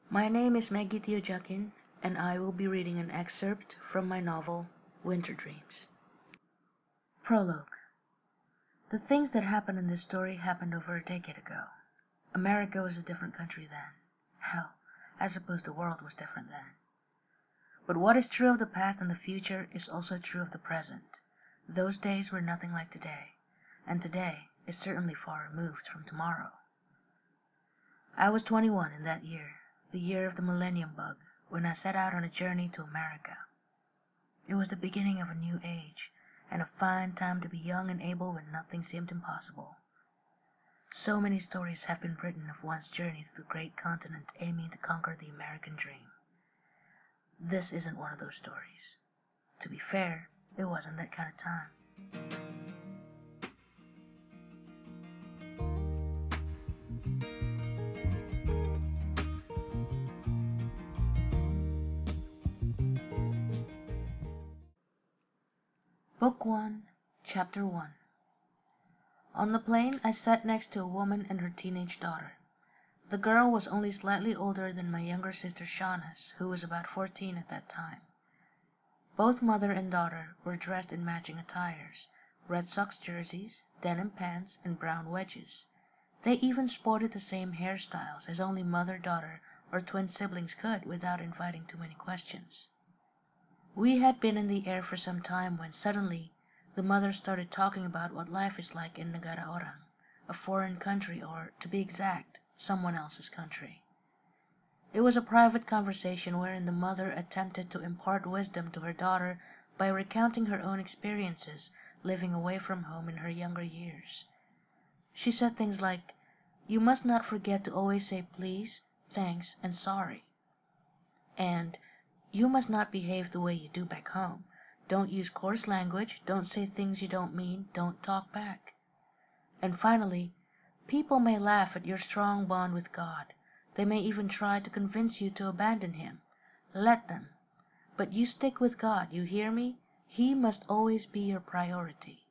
My name is Maggie Tiojakin, and I will be reading an excerpt from my novel, Winter Dreams. Prologue. The things that happened in this story happened over a decade ago. America was a different country then. Hell, I suppose the world was different then. But what is true of the past and the future is also true of the present. Those days were nothing like today, and today is certainly far removed from tomorrow. I was 21 in that year, the year of the millennium bug, when I set out on a journey to America. It was the beginning of a new age, and a fine time to be young and able when nothing seemed impossible. So many stories have been written of one's journey through the great continent aiming to conquer the American dream. This isn't one of those stories. To be fair, it wasn't that kind of time. Book 1, Chapter 1. On the plane, I sat next to a woman and her teenage daughter. The girl was only slightly older than my younger sister Shauna's, who was about 14 at that time. Both mother and daughter were dressed in matching attires, Red Sox jerseys, denim pants, and brown wedges. They even sported the same hairstyles as only mother-daughter or twin siblings could without inviting too many questions. We had been in the air for some time when suddenly the mother started talking about what life is like in Negara Orang, a foreign country, or, to be exact, someone else's country. It was a private conversation wherein the mother attempted to impart wisdom to her daughter by recounting her own experiences living away from home in her younger years. She said things like, "You must not forget to always say please, thanks, and sorry." And, "You must not behave the way you do back home. Don't use coarse language, don't say things you don't mean, don't talk back." And finally, "People may laugh at your strong bond with God. They may even try to convince you to abandon Him. Let them. But you stick with God, you hear me? He must always be your priority."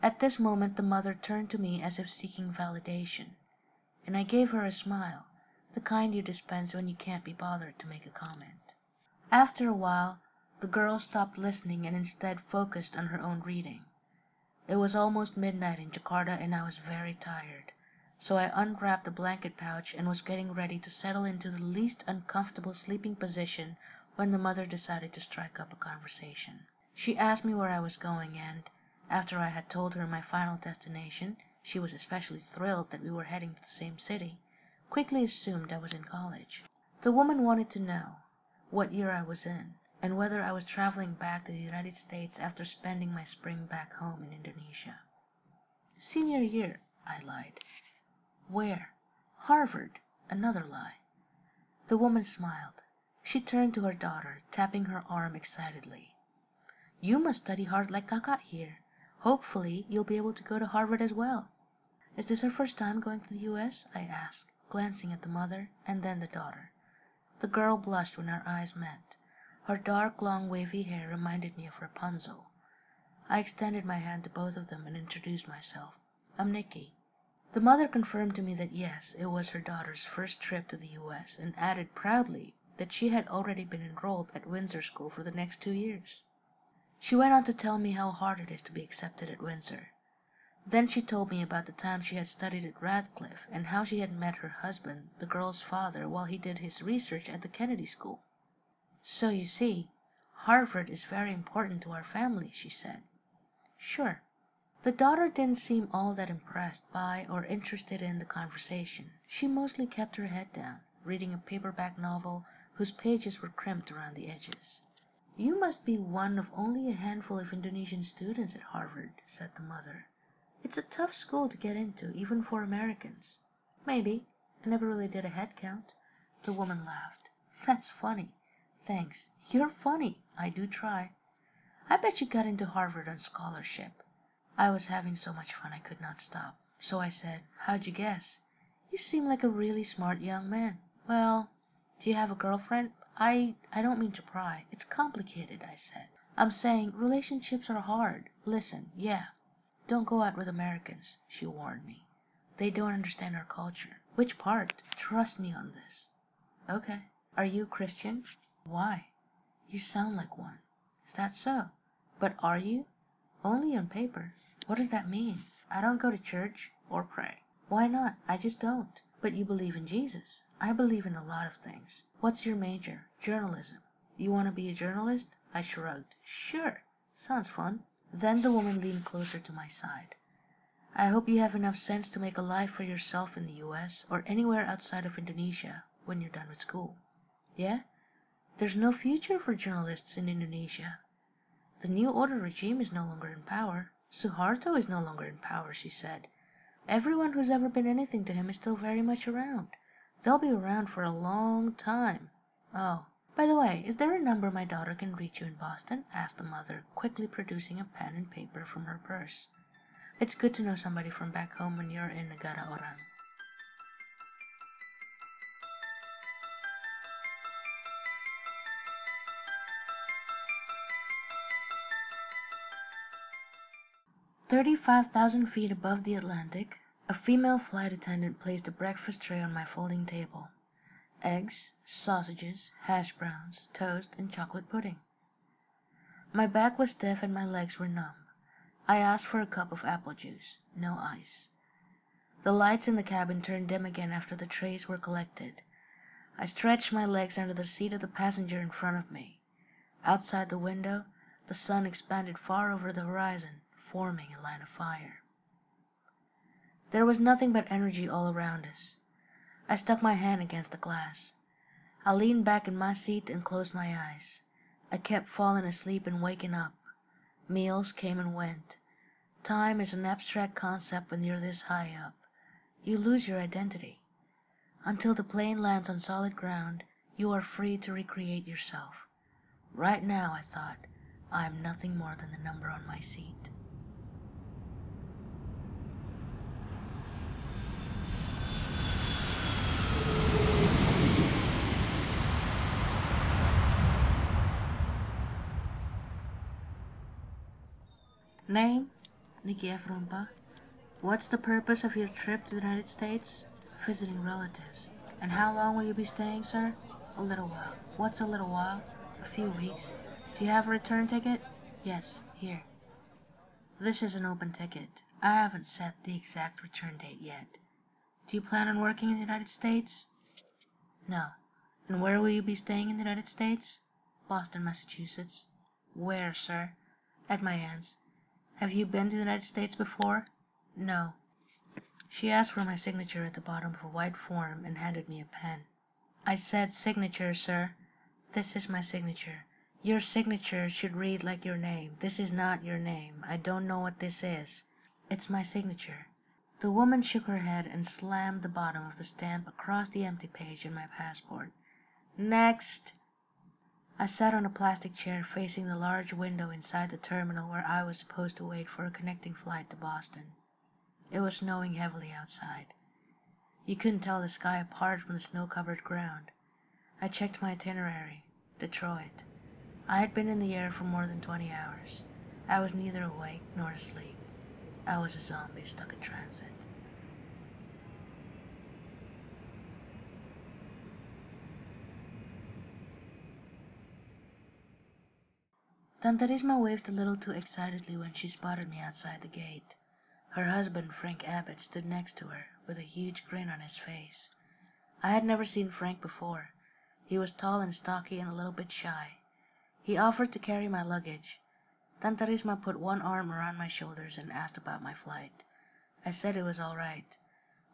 At this moment the mother turned to me as if seeking validation, and I gave her a smile, the kind you dispense when you can't be bothered to make a comment. After a while, the girl stopped listening and instead focused on her own reading. It was almost midnight in Jakarta and I was very tired, so I unwrapped the blanket pouch and was getting ready to settle into the least uncomfortable sleeping position when the mother decided to strike up a conversation. She asked me where I was going, and after I had told her my final destination, she was especially thrilled that we were heading to the same city, quickly assumed I was in college. The woman wanted to know what year I was in, and whether I was traveling back to the United States after spending my spring back home in Indonesia. "Senior year," I lied. "Where?" "Harvard." Another lie. The woman smiled. She turned to her daughter, tapping her arm excitedly. "You must study hard like Kakak here. Hopefully, you'll be able to go to Harvard as well." "Is this her first time going to the U.S.?" I asked, glancing at the mother and then the daughter. The girl blushed when our eyes met. Her dark, long, wavy hair reminded me of Rapunzel. I extended my hand to both of them and introduced myself. "I'm Nikki." The mother confirmed to me that yes, it was her daughter's first trip to the U.S. and added proudly that she had already been enrolled at Windsor School for the next 2 years. She went on to tell me how hard it is to be accepted at Windsor. Then she told me about the time she had studied at Radcliffe and how she had met her husband, the girl's father, while he did his research at the Kennedy School. "So you see, Harvard is very important to our family," she said. "Sure." The daughter didn't seem all that impressed by or interested in the conversation. She mostly kept her head down, reading a paperback novel whose pages were crimped around the edges. "You must be one of only a handful of Indonesian students at Harvard," said the mother. "It's a tough school to get into, even for Americans." "Maybe. I never really did a head count." The woman laughed. "That's funny. Thanks. You're funny. I do try. I bet you got into Harvard on scholarship." I was having so much fun I could not stop, so I said, "How'd you guess?" "You seem like a really smart young man." "Well, do you have a girlfriend?" I don't mean to pry. It's complicated," I said. "I'm saying relationships are hard. Listen, yeah. Don't go out with Americans," she warned me. "They don't understand our culture." "Which part? Trust me on this." "Okay." Are you Christian? Why? You sound like one. Is that so? But are you? Only on paper. What does that mean? I don't go to church or pray. Why not? I just don't. But you believe in Jesus. I believe in a lot of things. What's your major? Journalism. You want to be a journalist? I shrugged. Sure. Sounds fun. Then the woman leaned closer to my side. I hope you have enough sense to make a life for yourself in the US or anywhere outside of Indonesia when you're done with school. Yeah? There's no future for journalists in Indonesia. The New Order regime is no longer in power. Suharto is no longer in power, she said. Everyone who's ever been anything to him is still very much around. They'll be around for a long time. Oh, by the way, is there a number my daughter can reach you in Boston? Asked the mother, quickly producing a pen and paper from her purse. It's good to know somebody from back home when you're in Negara Orang. "35,000 feet above the Atlantic, a female flight attendant placed a breakfast tray on my folding table. Eggs, sausages, hash browns, toast, and chocolate pudding. My back was stiff and my legs were numb. I asked for a cup of apple juice, no ice. The lights in the cabin turned dim again after the trays were collected. I stretched my legs under the seat of the passenger in front of me. Outside the window, the sun expanded far over the horizon, forming a line of fire. There was nothing but energy all around us. I stuck my hand against the glass. I leaned back in my seat and closed my eyes. I kept falling asleep and waking up. Meals came and went. Time is an abstract concept when you're this high up. You lose your identity. Until the plane lands on solid ground, you are free to recreate yourself. Right now, I thought, I am nothing more than the number on my seat. Name? Nikki Efrumpa. What's the purpose of your trip to the United States? Visiting relatives. And how long will you be staying, sir? A little while. What's a little while? A few weeks. Do you have a return ticket? Yes, here. This is an open ticket. I haven't set the exact return date yet. Do you plan on working in the United States? No. And where will you be staying in the United States? Boston, Massachusetts. Where, sir? At my aunt's. Have you been to the United States before? No. She asked for my signature at the bottom of a white form and handed me a pen. I said signature, sir. This is my signature. Your signature should read like your name. This is not your name. I don't know what this is. It's my signature. The woman shook her head and slammed the bottom of the stamp across the empty page in my passport. Next! I sat on a plastic chair facing the large window inside the terminal where I was supposed to wait for a connecting flight to Boston. It was snowing heavily outside. You couldn't tell the sky apart from the snow-covered ground. I checked my itinerary. Detroit. I had been in the air for more than 20 hours. I was neither awake nor asleep. I was a zombie stuck in transit. Tante Risma waved a little too excitedly when she spotted me outside the gate. Her husband, Frank Abbott, stood next to her, with a huge grin on his face. I had never seen Frank before. He was tall and stocky and a little bit shy. He offered to carry my luggage. Tante Risma put one arm around my shoulders and asked about my flight. I said it was all right.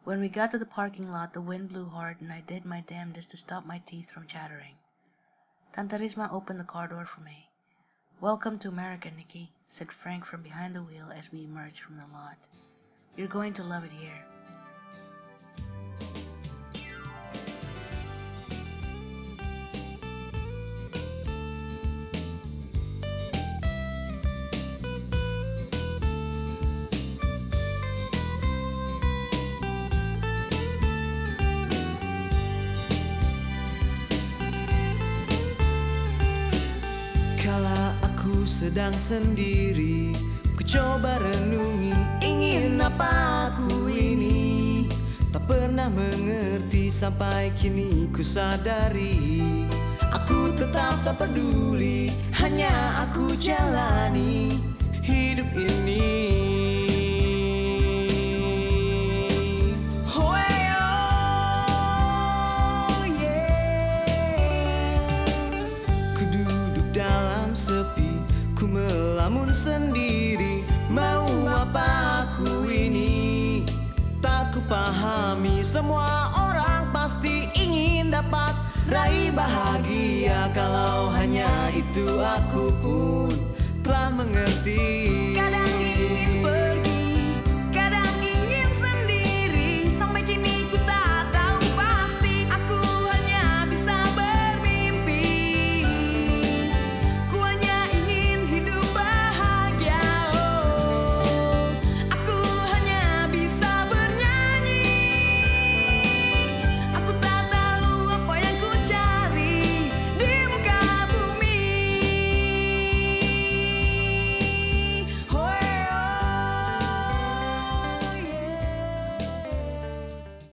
When we got to the parking lot, the wind blew hard and I did my damnedest to stop my teeth from chattering. Tante Risma opened the car door for me. Welcome to America, Nikki, said Frank from behind the wheel as we emerged from the lot. You're going to love it here. Kala aku sedang sendiri, ku coba renungi, ingin apa aku ini. Tak pernah mengerti sampai kini ku sadari aku tetap tak peduli, hanya aku jalani hidup ini. Oh, yeah. Ku duduk dalam sepi, ku melamun sendiri. Mau apa aku ini? Tak ku pahami. Semua orang pasti ingin dapat raih bahagia. Kalau hanya itu aku pun telah mengerti.